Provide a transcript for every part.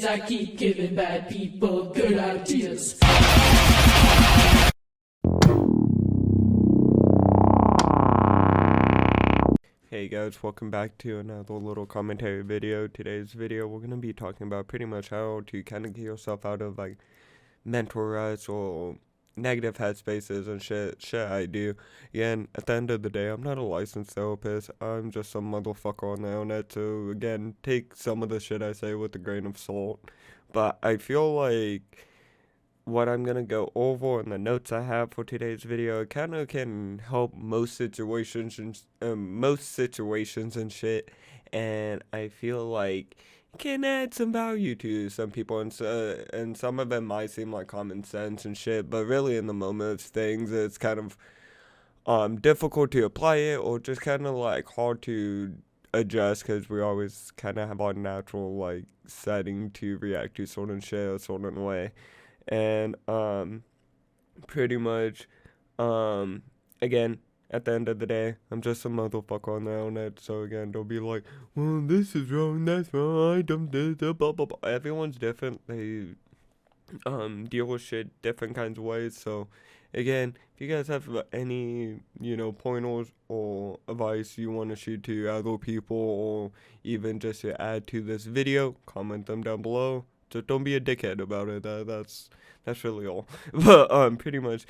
I keep giving bad people good ideas. Hey guys, welcome back to another little commentary video. Today's video, we're going to be talking about pretty much how to kind of get yourself out of like mental ruts or negative headspaces and shit I do. Again, at the end of the day, I'm not a licensed therapist. I'm just some motherfucker on the internet. So again, take some of the shit I say with a grain of salt. But I feel like what I'm gonna go over and the notes I have for today's video kind of can help most situations and shit, and I feel like it can add some value to some people, and some of them might seem like common sense and shit, but really in the moment of things, it's kind of difficult to apply it or just kind of like hard to adjust because we always kind of have our natural like setting to react to certain shit a certain way and pretty much again at the end of the day I'm just a motherfucker on the internet, so again don't be like, well, this is wrong, that's wrong, I don't do the blah blah blah. Everyone's different, they deal with shit different kinds of ways. So again, if you guys have any pointers or advice you want to shoot to other people or even just to add to this video, comment them down below. Just don't be a dickhead about it. That's really all. But pretty much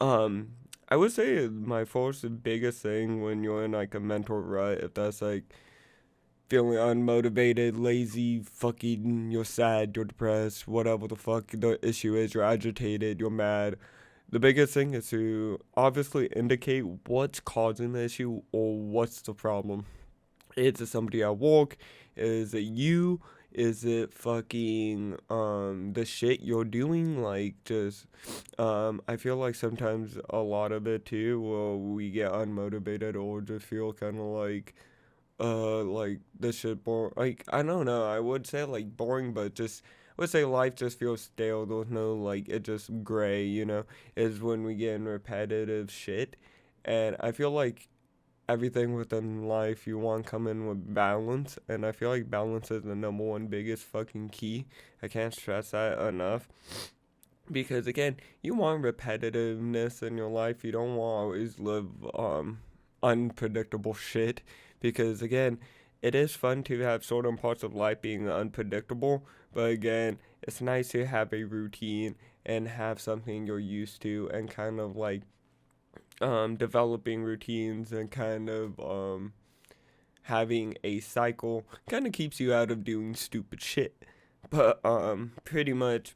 I would say my first biggest thing when you're in like a mental rut, if that's like feeling unmotivated, lazy, fucking, you're sad, you're depressed, whatever the fuck the issue is, you're agitated, you're mad. The biggest thing is to obviously indicate what's causing the issue or what's the problem. Is it somebody at work? Is it you? Is it fucking the shit you're doing? Like just I feel like sometimes a lot of it too, well, we get unmotivated or just feel kinda like this shit boring. Like I don't know, I would say like boring, but just I would say life just feels stale. There's no like, it just gray, is when we get in repetitive shit. And I feel like everything within life you want come in with balance, and I feel like balance is the number one biggest fucking key. I can't stress that enough. Because again, you want repetitiveness in your life. You don't want to always live unpredictable shit. Because again, it is fun to have certain parts of life being unpredictable, but again, it's nice to have a routine and have something you're used to, and kind of like developing routines and kind of having a cycle kind of keeps you out of doing stupid shit. But pretty much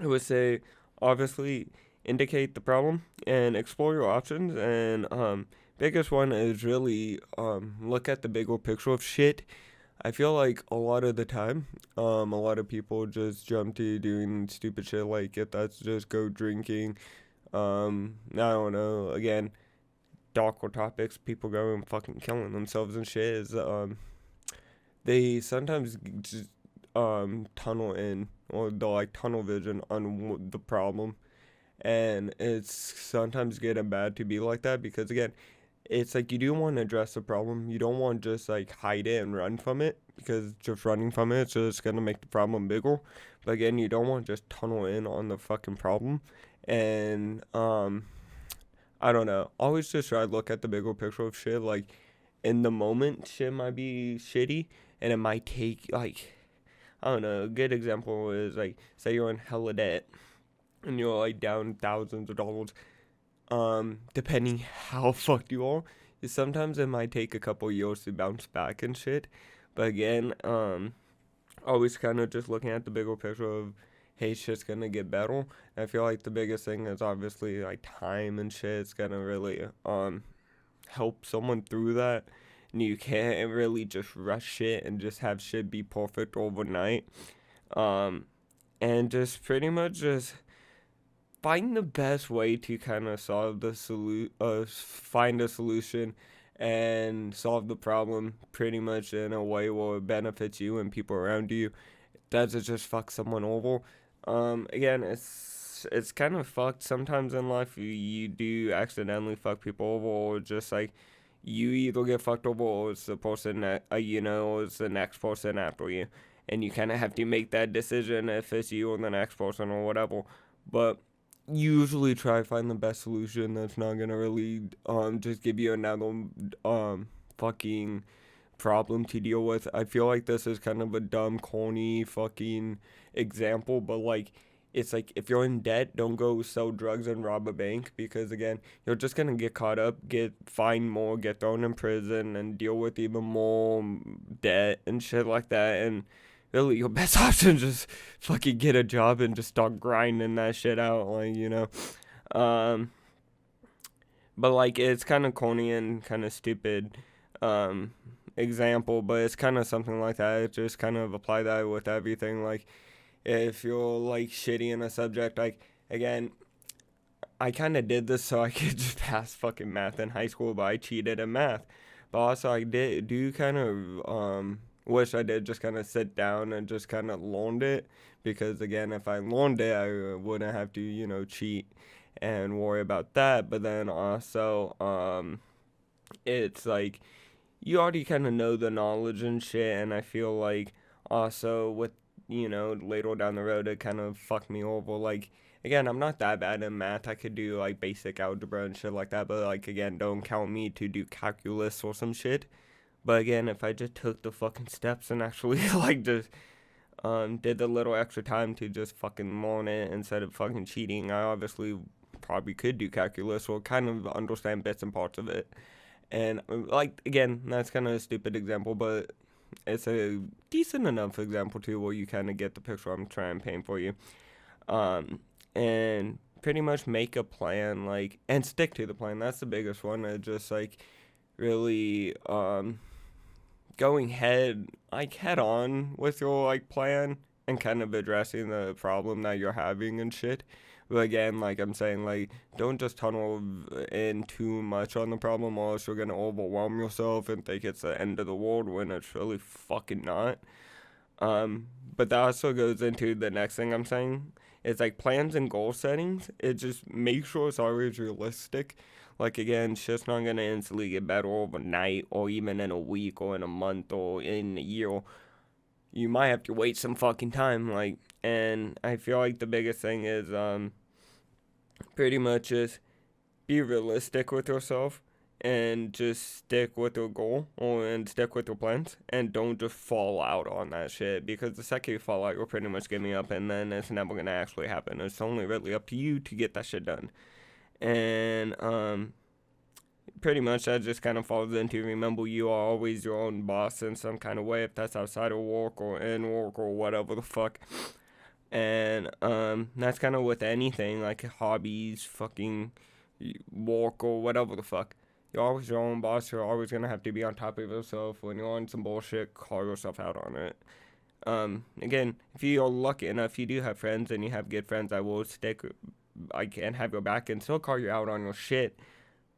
I would say, obviously, indicate the problem and explore your options. And biggest one is really look at the bigger picture of shit. I feel like a lot of the time, a lot of people just jump to doing stupid shit. Like if that's just go drinking, I don't know. Again, darker topics. People go and fucking killing themselves and shit. Is they sometimes just tunnel in, or they'll like tunnel vision on the problem, and it's sometimes getting bad to be like that, because again, it's like you do want to address the problem. You don't want to just like hide it and run from it, because just running from it's just gonna make the problem bigger. But again, you don't want to just tunnel in on the fucking problem. And I don't know, always just try to look at the bigger picture of shit. Like in the moment shit might be shitty, and it might take like, I don't know, a good example is like, say you're in hella debt and you're like down thousands of dollars. Depending how fucked you are, sometimes it might take a couple years to bounce back and shit. But again, always kind of just looking at the bigger picture of, hey, shit's gonna get better. And I feel like the biggest thing is obviously like time and shit. It's gonna really help someone through that. And you can't really just rush shit and just have shit be perfect overnight. Um, and just pretty much just find the best way to kind of find a solution and solve the problem pretty much in a way where it benefits you and people around you. Doesn't just fuck someone over. Again, it's kind of fucked sometimes in life. You do accidentally fuck people over, or just like you either get fucked over or it's the person that or it's the next person after you. and you kind of have to make that decision if it's you or the next person or whatever. But usually try to find the best solution that's not gonna really just give you another fucking problem to deal with. I feel like this is kind of a dumb, corny fucking example, but like it's like if you're in debt, don't go sell drugs and rob a bank, because again, you're just gonna get caught up, get fined more, get thrown in prison, and deal with even more debt and shit like that. And really, your best option is just fucking get a job and just start grinding that shit out, like, you know. Um, but like it's kind of corny and kind of stupid example, but it's kind of something like that. Just kind of apply that with everything. Like if you're like shitty in a subject, like again, I kind of did this so I could just pass fucking math in high school, but I cheated in math. But also I do kind of wish I did just kind of sit down and just kind of learned it, because again, if I learned it, I wouldn't have to, you know, cheat and worry about that. But then also it's like you already kind of know the knowledge and shit, and I feel like also with, you know, later down the road it kind of fucked me over. Like again, I'm not that bad in math. I could do like basic algebra and shit like that, but like again, don't count me to do calculus or some shit. But again, if I just took the fucking steps and actually like just did the little extra time to just fucking learn it instead of fucking cheating, I obviously probably could do calculus or kind of understand bits and parts of it. And like again, that's kind of a stupid example, but it's a decent enough example too, where you kind of get the picture I'm trying to paint for you. And pretty much make a plan, like, and stick to the plan. That's the biggest one. It's just like really going head on with your like plan and kind of addressing the problem that you're having and shit. But again, like I'm saying, like don't just tunnel in too much on the problem, or else you're gonna overwhelm yourself and think it's the end of the world when it's really fucking not. But that also goes into the next thing I'm saying. It's like plans and goal settings. It just make sure it's always realistic. Like again, shit's not gonna instantly get better overnight, or even in a week, or in a month, or in a year. You might have to wait some fucking time. Like, and I feel like the biggest thing is pretty much just be realistic with yourself and just stick with your goal and stick with your plans, and don't just fall out on that shit, because the second you fall out, you're pretty much giving up, and then it's never gonna actually happen. It's only really up to you to get that shit done. And pretty much that just kind of falls into, remember, you are always your own boss in some kind of way, if that's outside of work or in work or whatever the fuck. And that's kind of with anything, like hobbies, fucking work, or whatever the fuck. You're always your own boss. You're always gonna have to be on top of yourself. When you're on some bullshit, call yourself out on it. Again, if you're lucky enough, you do have friends and you have good friends, I will stick, I can have your back and still call you out on your shit.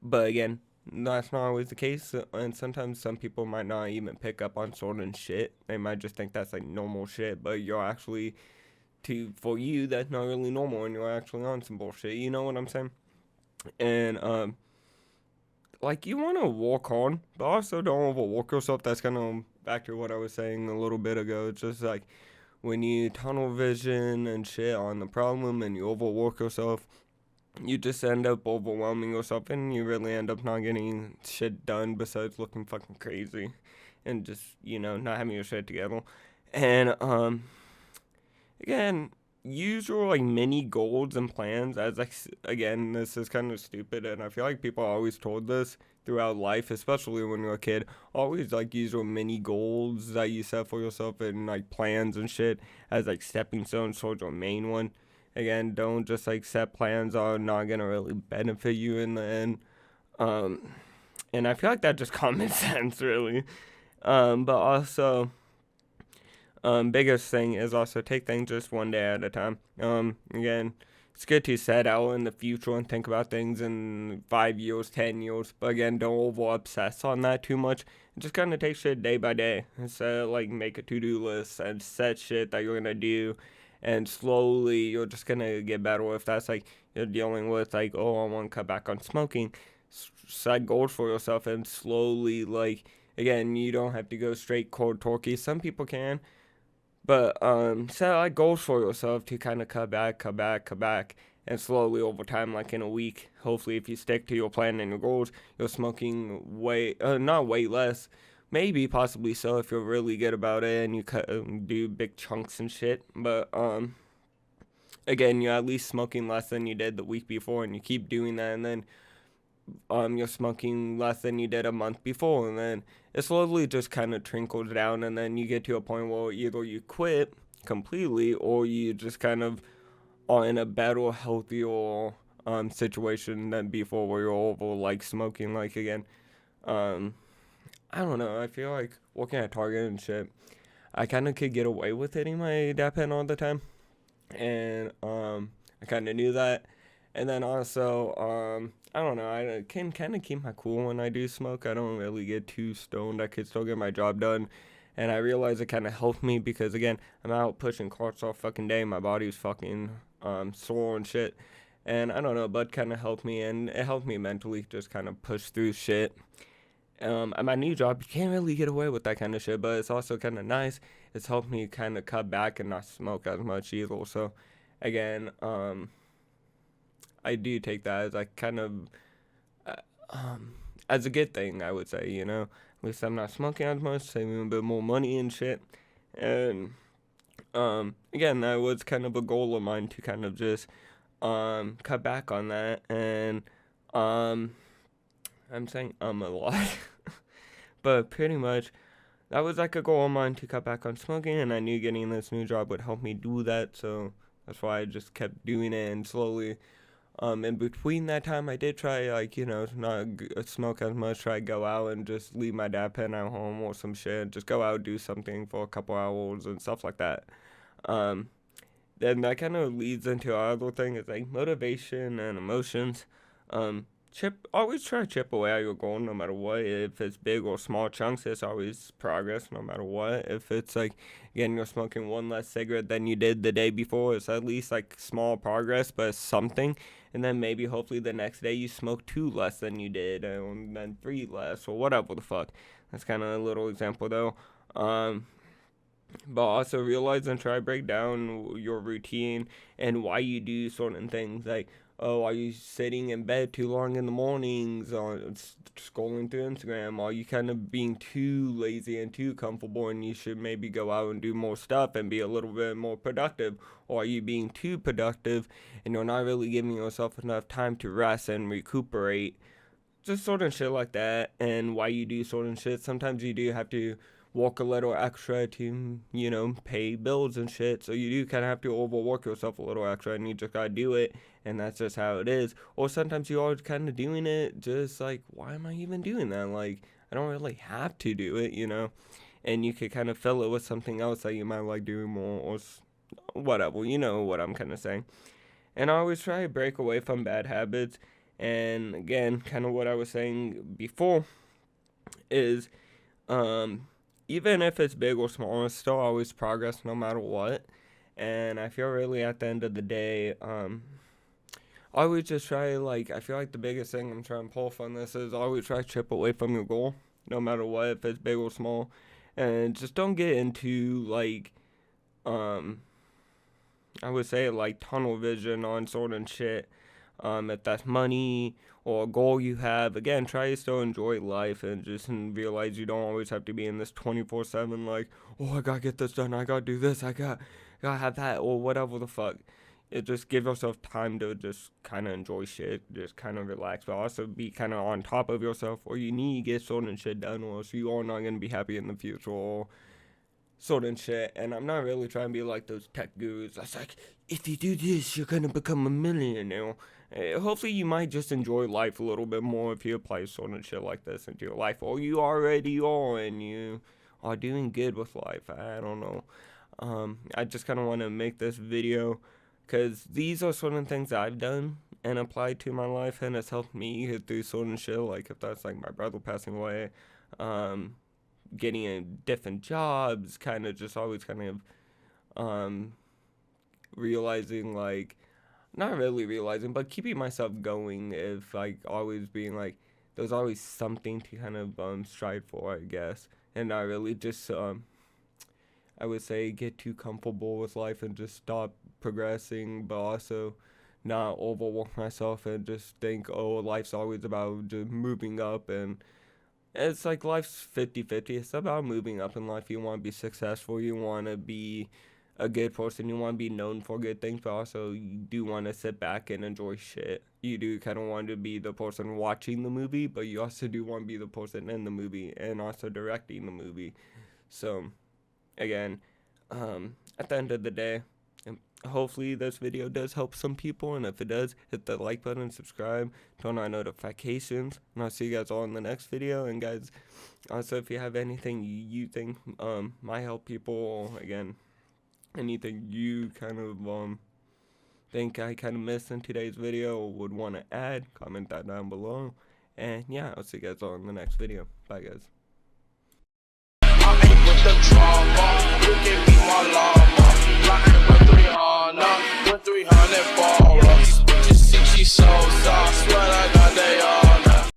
But again, that's not always the case, and sometimes some people might not even pick up on certain shit. They might just think that's like normal shit, but you're actually, for you, that's not really normal, and you're actually on some bullshit. You know what I'm saying? And like you want to work on, but also don't overwork yourself. That's kind of back to what I was saying a little bit ago. It's just like when you tunnel vision and shit on the problem and you overwork yourself, you just end up overwhelming yourself, and you really end up not getting shit done besides looking fucking crazy and just, you know, not having your shit together. And again, use your like mini goals and plans as like, again, this is kind of stupid, and I feel like people are always told this throughout life, especially when you're a kid. Always like use your mini goals that you set for yourself and like plans and shit as like stepping stones towards your main one. Again, don't just like set plans are not gonna really benefit you in the end. And I feel like that just common sense, really. But also, biggest thing is also take things just one day at a time. Again, it's good to set out in the future and think about things in 5 years, 10 years. But again, don't over obsess on that too much. Just kind of take shit day by day. Instead of like make a to-do list and set shit that you're gonna do. And slowly you're just gonna get better. If that's like you're dealing with like, oh, I want to cut back on smoking, set goals for yourself and slowly, like, again, you don't have to go straight cold turkey. Some people can, But set like goals for yourself to kind of cut back, cut back, cut back, and slowly over time, like in a week, hopefully if you stick to your plan and your goals, you're smoking way, not way less, maybe possibly so if you're really good about it and you do big chunks and shit. But again, you're at least smoking less than you did the week before, and you keep doing that, and then you're smoking less than you did a month before, and then it slowly just kind of trickles down, and then you get to a point where either you quit completely or you just kind of are in a better, healthier situation than before, where you're over like smoking like again. Um, I don't know. I feel like working at Target and shit, I kind of could get away with hitting my dab pen all the time, and I kind of knew that. And then also, I don't know, I can kind of keep my cool when I do smoke. I don't really get too stoned. I could still get my job done. And I realize it kind of helped me because, again, I'm out pushing carts all fucking day. My body's fucking sore and shit. And I don't know, Bud kind of helped me, and it helped me mentally just kind of push through shit. At my new job, you can't really get away with that kind of shit, but it's also kind of nice. It's helped me kind of cut back and not smoke as much either. So, again, I do take that as like kind of uh, as a good thing, I would say. At least I'm not smoking as much, saving a bit more money and shit. And again, that was kind of a goal of mine to kind of just cut back on that. And I'm saying a lot, but pretty much that was like a goal of mine to cut back on smoking, and I knew getting this new job would help me do that. So that's why I just kept doing it, and slowly. In between that time, I did try, like, not smoke as much, try to go out and just leave my dab pen at home or some shit, just go out, do something for a couple hours and stuff like that. Um, then that kind of leads into our other thing, is like motivation and emotions. Always try to chip away at your goal no matter what. If it's big or small chunks, it's always progress no matter what. If it's like, again, you're smoking one less cigarette than you did the day before, it's at least like small progress, but it's something. And then maybe hopefully the next day you smoke two less than you did, and then three less, or whatever the fuck. That's kind of a little example though. But also realize and try to break down your routine and why you do certain things. Like, oh, are you sitting in bed too long in the mornings or scrolling through Instagram? Are you kind of being too lazy and too comfortable, and you should maybe go out and do more stuff and be a little bit more productive? Or are you being too productive and you're not really giving yourself enough time to rest and recuperate? Just certain shit like that, and why you do certain shit. Sometimes you do have to work a little extra to, pay bills and shit. So you do kind of have to overwork yourself a little extra, and you just gotta do it, and that's just how it is. Or sometimes you are kind of doing it just like, why am I even doing that? Like, I don't really have to do it, And you could kind of fill it with something else that you might like doing more, or whatever. You know what I'm kind of saying. And I always try to break away from bad habits. And again, kind of what I was saying before is, even if it's big or small, it's still always progress no matter what. And I feel really at the end of the day, I always just try, like, I feel like the biggest thing I'm trying to pull from this is always try to chip away from your goal, no matter what, if it's big or small. And just don't get into, like, I would say, like, tunnel vision on certain shit. If that's money or a goal you have, again, try to still enjoy life and just realize you don't always have to be in this 24/7, like, oh, I gotta get this done, I gotta do this, I gotta have that, or whatever the fuck. It just gives yourself time to just kind of enjoy shit, just kind of relax, but also be kind of on top of yourself, or you need to get certain shit done, or else you are not gonna be happy in the future, or certain shit. And I'm not really trying to be like those tech gurus that's like, if you do this, you're gonna become a millionaire. Hopefully you might just enjoy life a little bit more if you apply certain shit like this into your life, or you already are and you are doing good with life. I don't know. I just kind of want to make this video because these are certain things that I've done and applied to my life, and it's helped me get through certain shit, like if that's like my brother passing away, getting in different jobs, kind of just always kind of realizing, like, not really realizing, but keeping myself going, if like always being like, there's always something to kind of strive for, I guess. And I really just I would say get too comfortable with life and just stop progressing, but also not overwork myself and just think, oh, life's always about just moving up. And it's like life's 50-50. It's about moving up in life. You want to be successful, you want to be a good person, you want to be known for good things, but also you do want to sit back and enjoy shit. You do kind of want to be the person watching the movie, but you also do want to be the person in the movie and also directing the movie. So again, at the end of the day, hopefully this video does help some people, and if it does, hit the like button, subscribe, turn on notifications, and I'll see you guys all in the next video. And guys, also if you have anything you think might help people, or again, anything you kind of think I kind of missed in today's video or would want to add, comment that down below. And yeah, I'll see you guys all in the next video. Bye guys.